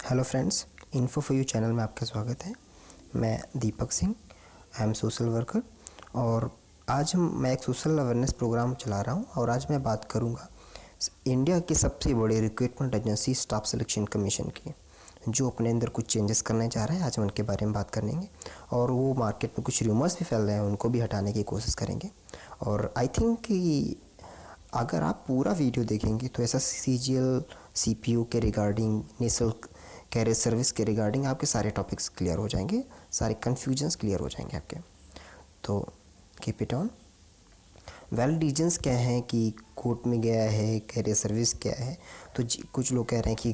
Hello friends, info for you channel में आपका स्वागत है। मैं Deepak Singh, I am social worker और आज मैं एक सोशल अवेयरनेस प्रोग्राम चला रहा हूं और आज मैं बात करूंगा इंडिया की सबसे बड़ी recruitment agency staff selection commission की, जो अपने अंदर कुछ चेंजेस करने जा रहा है। आज हम उनके बारे में बात करेंगे और वो मार्केट में कुछ रूमर्स भी फैल रहे हैं, उनको भी हटाने की कोशिश करेंगे। और आई थिंक कि अगर आप पूरा वीडियो देखेंगे तो ऐसा CGL CPO के रिगार्डिंग, नेशनल कैरियर सर्विस के रिगार्डिंग आपके सारे टॉपिक्स क्लियर हो जाएंगे, सारे कन्फ्यूजन्स क्लियर हो जाएंगे आपके। तो keep it on. Well reasons क्या हैं कि कोर्ट में गया है, कैरियर सर्विस क्या है। तो कुछ लोग कह रहे हैं कि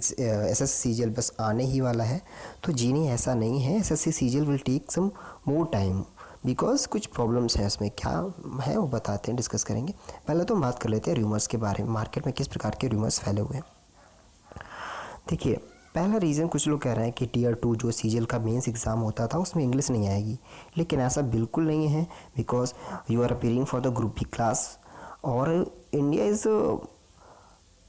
SSC CGL बस आने ही वाला है। तो जी नहीं, ऐसा नहीं है। SSC CGL will take some more time because कुछ प्रॉब्लम्स हैं उसमें। क्या है वो बताते हैं, डिस्कस करेंगे। पहले तो हम बात कर लेते हैं रूमर्स के बारे में, मार्केट में किस प्रकार के रूमर्स फैले हुए हैं। देखिए, पहला रीज़न कुछ लोग कह रहे हैं कि Tier 2 जो CGL का मेंस एग्ज़ाम होता था उसमें इंग्लिश नहीं आएगी, लेकिन ऐसा बिल्कुल नहीं है because you are appearing for the group B class. और इंडिया इज़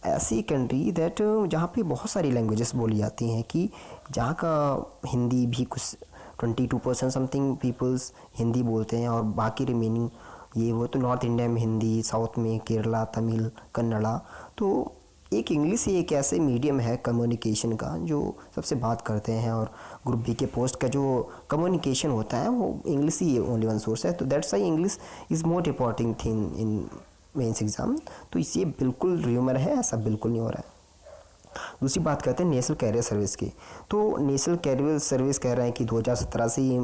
ऐसी कंट्री दैट जहाँ पे बहुत सारी लैंग्वेजेस बोली जाती हैं, कि जहाँ का हिंदी भी कुछ 22% समथिंग पीपल्स हिंदी बोलते हैं और बाकी रिमेनिंग ये वो तो नॉर्थ इंडिया में हिंदी, साउथ में केरला, तमिल, कन्नड़ा। तो एक इंग्लिश ही एक ऐसे मीडियम है कम्युनिकेशन का जो सबसे बात करते हैं, और ग्रुप B के पोस्ट का जो कम्युनिकेशन होता है वो इंग्लिश ही ओनली वन सोर्स है। तो that's why English is more important thing in mains exam. तो इसलिए बिल्कुल र्यूमर है, ऐसा बिल्कुल नहीं हो रहा है। दूसरी बात करते हैं नेशनल कैरियर सर्विस की। तो नेशनल कैरियर सर्विस कह रहे हैं कि 2017 से ही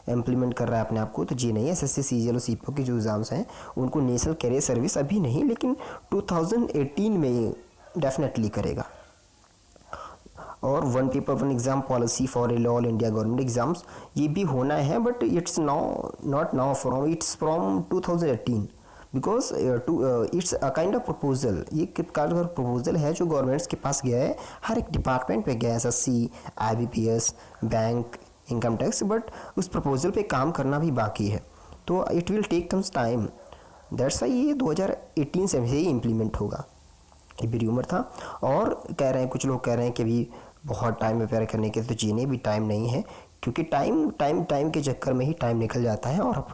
इम्प्लीमेंट कर रहा है अपने आप को। तो जी नहीं, SSC CGL और CPO के जो एग्ज़ाम्स हैं उनको नेशनल कैरियर सर्विस अभी नहीं, लेकिन 2018 में डेफिनेटली करेगा। और one paper one exam policy for all India government exams ये भी होना है, but it's not now from, it's from 2018 because it's a kind of proposal. ये प्रकार का प्रपोजल है जो गवर्नमेंट्स के पास गया है, हर एक डिपार्टमेंट पे गया है, SSC, IBPS, bank, income tax, but उस प्रपोजल पे काम करना भी बाकी है। तो it will take some time, that's why ये 2018 से ही इम्प्लीमेंट होगा। ये भी र्यूमर था। और कह रहे हैं, कुछ लोग कह रहे हैं कि अभी बहुत टाइम प्रिपेयर करने के, तो जीने भी टाइम नहीं है, क्योंकि टाइम के चक्कर में ही टाइम निकल जाता है। और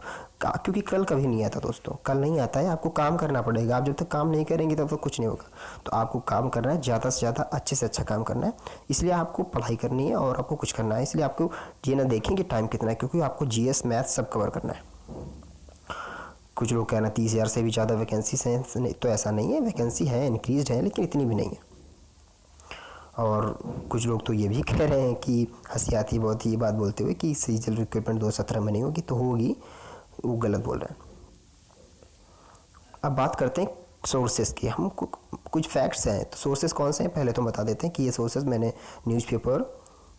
क्योंकि कल कभी नहीं आता दोस्तों, कल नहीं आता है, आपको काम करना पड़ेगा। आप जब तक काम नहीं करेंगे तब तक कुछ नहीं होगा। तो आपको काम करना है, ज़्यादा से ज़्यादा अच्छे से अच्छा काम करना है। इसलिए आपको पढ़ाई करनी है और आपको कुछ करना है। इसलिए आपको ये ना देखें कि टाइम कितना है, क्योंकि आपको GS मैथ सब कवर करना है। कुछ लोग कहना 30,000 से भी ज़्यादा वैकेंसीज हैं, तो ऐसा नहीं है, वैकेंसी है, इंक्रीज है, लेकिन इतनी भी नहीं है। और कुछ लोग तो ये भी कह रहे हैं कि हंसी आती बहुत ही ये बात बोलते हुए कि CGL रिक्रूटमेंट 2017 में नहीं होगी, तो होगी, वो गलत बोल रहे हैं। अब बात करते हैं सोर्सेज की। हम कुछ फैक्ट्स हैं, तो सोर्सेज कौन से हैं पहले तो बता देते हैं कि ये सोर्सेज मैंने न्यूज़पेपर,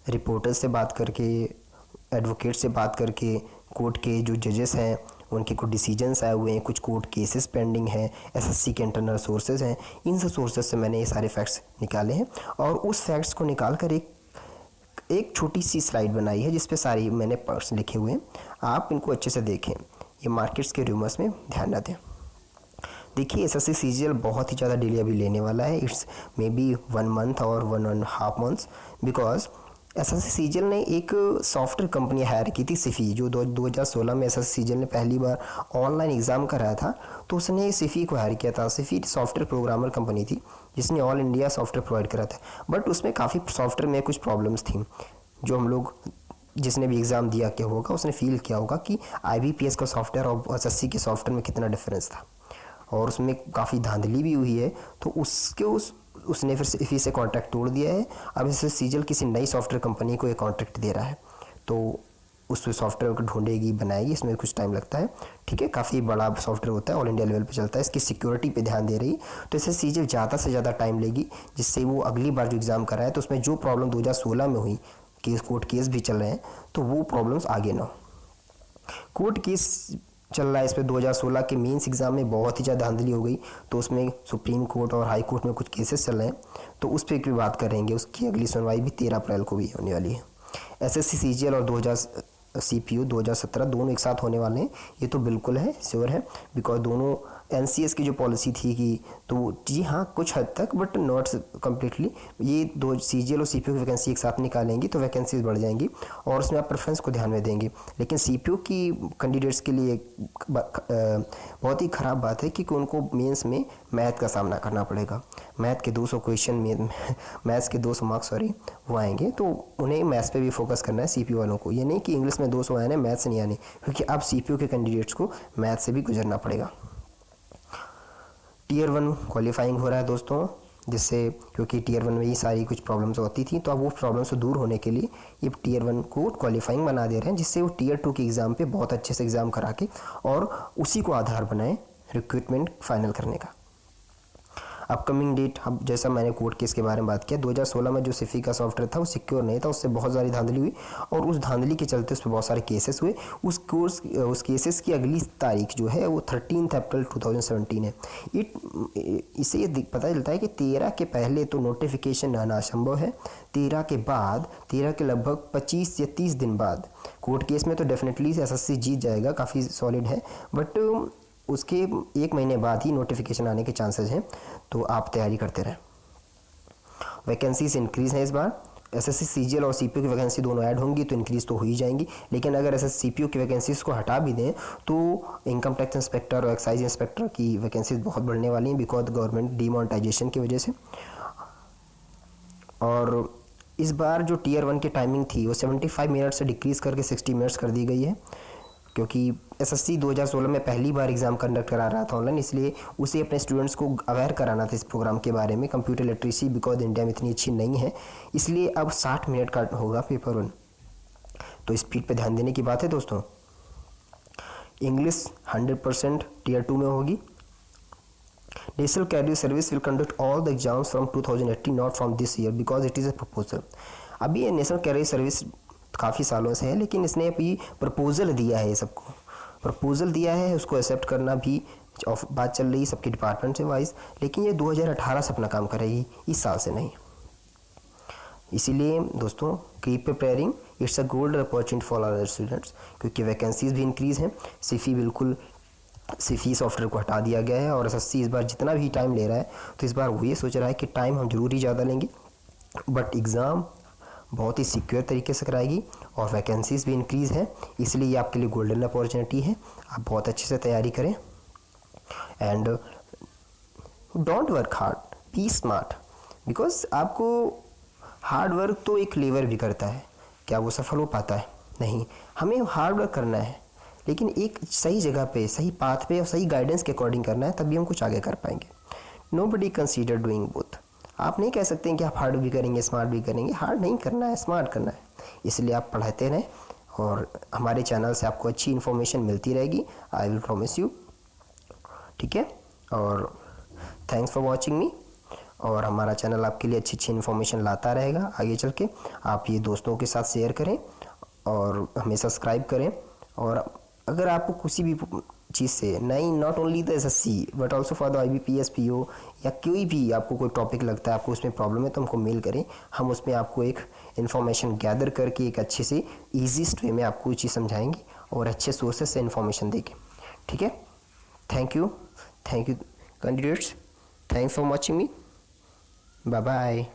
रिपोर्टर्स से बात करके, एडवोकेट से बात करके, कोर्ट के जो जजेस हैं उनके कुछ डिसीजंस आए हुए हैं, कुछ कोर्ट केसेस पेंडिंग हैं, SSC के इंटरनल सोर्सेज हैं, इन सब सोर्सेज से मैंने ये सारे फैक्ट्स निकाले हैं। और उस फैक्ट्स को निकाल कर एक छोटी सी स्लाइड बनाई है जिस पे सारी मैंने पार्ट्स लिखे हुए हैं। आप इनको अच्छे से देखें, ये मार्केट्स के रूमर्स में ध्यान न दें। देखिए, SSC CGL बहुत ही ज़्यादा डिले अभी लेने वाला है। इट्स मे बी 1 मंथ और 1.5 मंथ्स, बिकॉज SSC CGL ने एक सॉफ्टवेयर कंपनी हायर की थी, सिफी, जो 2016 में SSC CGL ने पहली बार ऑनलाइन एग्ज़ाम कराया था। तो उसने सिफी को हायर किया था। सिफी सॉफ्टवेयर प्रोग्रामर कंपनी थी जिसने ऑल इंडिया सॉफ्टवेयर प्रोवाइड करा था, बट उसमें काफ़ी सॉफ्टवेयर में कुछ प्रॉब्लम्स थी, जो हम लोग जिसने भी एग्ज़ाम दिया क्या होगा उसने फील किया होगा कि IBPS का सॉफ्टवेयर और SSC के सॉफ्टवेयर में कितना डिफरेंस था, और उसमें काफ़ी धांधली भी हुई है। तो उसने फिर सिफी से कॉन्ट्रैक्ट तोड़ दिया है। अब इससे CGL किसी नई सॉफ्टवेयर कंपनी को एक कॉन्ट्रैक्ट दे रहा है, तो उस सॉफ्टवेयर को ढूंढेगी, बनाएगी, इसमें कुछ टाइम लगता है। ठीक है, काफ़ी बड़ा सॉफ्टवेयर होता है, ऑल इंडिया लेवल पे चलता है, इसकी सिक्योरिटी पे ध्यान दे रही। तो इससे CGL ज़्यादा से ज़्यादा टाइम लेगी, जिससे वो अगली बार जो एग्ज़ाम कराए तो उसमें जो प्रॉब्लम 2016 में हुई, कोर्ट केस भी चल रहे हैं, तो वो प्रॉब्लम्स आगे ना हो। कोर्ट केस चल रहा है इस पर 2016 के मेंस एग्ज़ाम में बहुत ही ज़्यादा धांधली हो गई, तो उसमें सुप्रीम कोर्ट और हाई कोर्ट में कुछ केसेस चल रहे हैं, तो उस पर भी बात करेंगे। उसकी अगली सुनवाई भी 13 अप्रैल को भी होने वाली है। SSC CGL और 2000 CPO 2017 दोनों एक साथ होने वाले हैं, ये तो बिल्कुल है, श्योर है, बिकॉज दोनों एनसीएस की जो पॉलिसी थी कि तो जी हाँ कुछ हद तक बट नॉट कम्प्लीटली, ये दो सीजीएल और सीपीयू की वैकेंसी एक साथ निकालेंगी तो वैकेंसीज बढ़ जाएंगी और उसमें आप प्रेफरेंस को ध्यान में देंगे। लेकिन सीपीयू की कैंडिडेट्स के लिए बहुत ही ख़राब बात है कि उनको मेंस में मैथ का सामना करना पड़ेगा। मैथ के 200 क्वेश्चन में मैथ्स के 200 मार्क्स वो आएंगे, तो उन्हें मैथ्स पे भी फोकस करना है सीपीयू वालों को। ये नहीं कि इंग्लिश में 200 आने मैथ्स नहीं आने, क्योंकि अब सीपीयू के कैंडिडेट्स को मैथ से भी गुजरना पड़ेगा। टीयर 1 क्वालिफाइंग हो रहा है दोस्तों, जिससे क्योंकि टीयर 1 में ही सारी कुछ प्रॉब्लम्स होती थी, तो अब वो प्रॉब्लम्स से दूर होने के लिए ये टीयर 1 को क्वालिफाइंग बना दे रहे हैं, जिससे वो टीयर 2 के एग्ज़ाम पे बहुत अच्छे से एग्ज़ाम करा के और उसी को आधार बनाए रिक्रूटमेंट फाइनल करने का। अपकमिंग डेट, अब जैसा मैंने कोर्ट केस के बारे में बात किया, 2016 में जो सिफी का सॉफ्टवेयर था वो सिक्योर नहीं था, उससे बहुत सारी धांधली हुई और उस धांधली के चलते उस पर बहुत सारे केसेस हुए। उस केसेस की अगली तारीख जो है वो 13 अप्रैल 2017 है। इससे ये पता चलता है कि 13 के पहले तो नोटिफिकेशन आना असंभव है, 13 के बाद, 13 के लगभग 25 या 30 दिन बाद कोर्ट केस में तो डेफिनेटली एसएससी जीत जाएगा, काफ़ी सॉलिड है, बट उसके 1 महीने बाद ही नोटिफिकेशन आने के चांसेस हैं, तो आप तैयारी करते रहें। वैकेंसीज इंक्रीज़ हैं इस बार, एसएससी सीजीएल और सीपीयू की वैकेंसी दोनों ऐड होंगी तो इंक्रीज़ तो हो ही जाएंगी। लेकिन अगर एसएससी सीपीयू की वैकेंसीज को हटा भी दें तो इनकम टैक्स इंस्पेक्टर और एक्साइज इंस्पेक्टर की वैकेंसीज बहुत बढ़ने वाली हैं, बिकॉज गवर्नमेंट डीमोनेटाइजेशन की वजह से। और इस बार जो टीयर 1 की टाइमिंग थी वो 75 मिनट से डिक्रीज़ करके 60 मिनट्स कर दी गई है, क्योंकि एसएससी 2016 में पहली बार एग्ज़ाम कंडक्ट करा रहा था ऑनलाइन, इसलिए उसे अपने स्टूडेंट्स को अवेयर कराना था इस प्रोग्राम के बारे में। कंप्यूटर लिटरेसी बिकॉज इंडिया में इतनी अच्छी नहीं है, इसलिए अब 60 मिनट का होगा पेपर 1, तो स्पीड पे ध्यान देने की बात है दोस्तों। इंग्लिश 100% टीयर 2 में होगी। National career service will conduct all the exams from 2018 not from this year because it is a proposal. अभी ये नेशनल कैरियर सर्विस काफ़ी सालों से है, लेकिन इसने अभी प्रपोजल दिया है, सबको प्रपोजल दिया है, उसको एक्सेप्ट करना भी बात चल रही है सबके डिपार्टमेंट से वाइज, लेकिन ये 2018 से अपना काम करेगी, इस साल से नहीं। इसीलिए दोस्तों keep preparing, it's a golden opportunity for our students, क्योंकि वैकेंसीज भी इंक्रीज़ हैं। सिफी सॉफ्टवेयर को हटा दिया गया है और एसएससी इस बार जितना भी टाइम ले रहा है, तो इस बार वो ये सोच रहा है कि टाइम हम जरूर ही ज़्यादा लेंगे बट एग्ज़ाम बहुत ही सिक्योर तरीके से कराएगी और वैकेंसीज भी इंक्रीज़ है, इसलिए ये आपके लिए गोल्डन अपॉर्चुनिटी है। आप बहुत अच्छे से तैयारी करें and don't work hard, be smart, because आपको हार्ड वर्क तो एक लेबर भी करता है, क्या वो सफल हो पाता है? नहीं, हमें हार्ड वर्क करना है, लेकिन एक सही जगह पे, सही पाथ पे और सही गाइडेंस के अकॉर्डिंग करना है, तभी हम कुछ आगे कर पाएंगे। Nobody consider doing both. आप नहीं कह सकते हैं कि आप हार्ड भी करेंगे स्मार्ट भी करेंगे, हार्ड नहीं करना है, स्मार्ट करना है। इसलिए आप पढ़ाते रहें और हमारे चैनल से आपको अच्छी इन्फॉर्मेशन मिलती रहेगी, आई विल प्रॉमिस यू, ठीक है। और थैंक्स फॉर वॉचिंग मी, और हमारा चैनल आपके लिए अच्छी अच्छी इन्फॉर्मेशन लाता रहेगा आगे चल के। आप ये दोस्तों के साथ शेयर करें और हमें सब्सक्राइब करें। और अगर आपको किसी भी चीज़ से नहीं, not only the assessee but also for the IBPS PO या कोई भी आपको कोई टॉपिक लगता है, आपको उसमें प्रॉब्लम है, तो हमको मेल करें, हम उसमें आपको एक इन्फॉर्मेशन गैदर करके एक अच्छे से ईजीस्ट वे में आपको चीज़ समझाएंगे और अच्छे सोर्सेज से इन्फॉर्मेशन देंगे, ठीक है। Thank you candidates, thanks for watching me, bye bye.